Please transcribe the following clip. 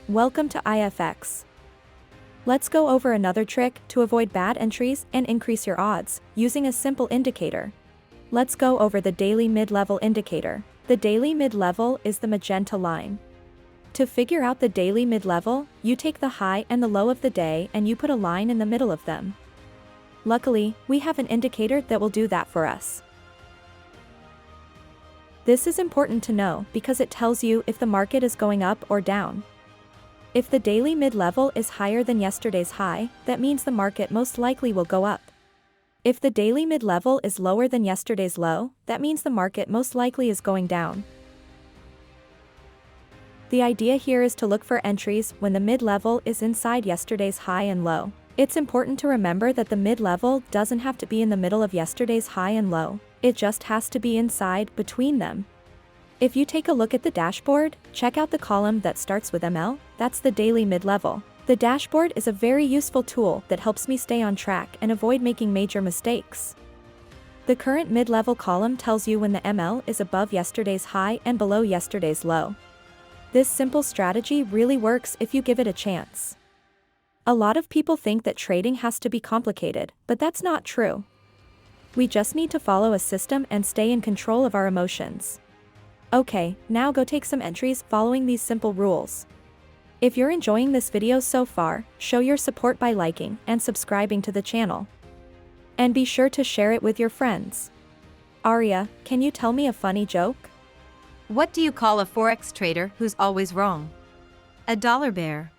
Welcome to IFX. Let's go over another trick to avoid bad entries and increase your odds, using a simple indicator. Let's go over the daily mid-level indicator. The daily mid-level is the magenta line. To figure out the daily mid-level, you take the high and the low of the day and you put a line in the middle of them. Luckily, we have an indicator that will do that for us. This is important to know because it tells you if the market is going up or down. If the daily mid-level is higher than yesterday's high, that means the market most likely will go up. If the daily mid-level is lower than yesterday's low, that means the market most likely is going down. The idea here is to look for entries when the mid-level is inside yesterday's high and low. It's important to remember that the mid-level doesn't have to be in the middle of yesterday's high and low, it just has to be inside between them. If you take a look at the dashboard, check out the column that starts with ML, that's the daily mid-level. The dashboard is a very useful tool that helps me stay on track and avoid making major mistakes. The current mid-level column tells you when the ML is above yesterday's high and below yesterday's low. This simple strategy really works if you give it a chance. A lot of people think that trading has to be complicated, but that's not true. We just need to follow a system and stay in control of our emotions. Okay, now go take some entries following these simple rules. If you're enjoying this video so far, show your support by liking and subscribing to the channel. And be sure to share it with your friends. Arya, can you tell me a funny joke? What do you call a forex trader who's always wrong? A dollar bear.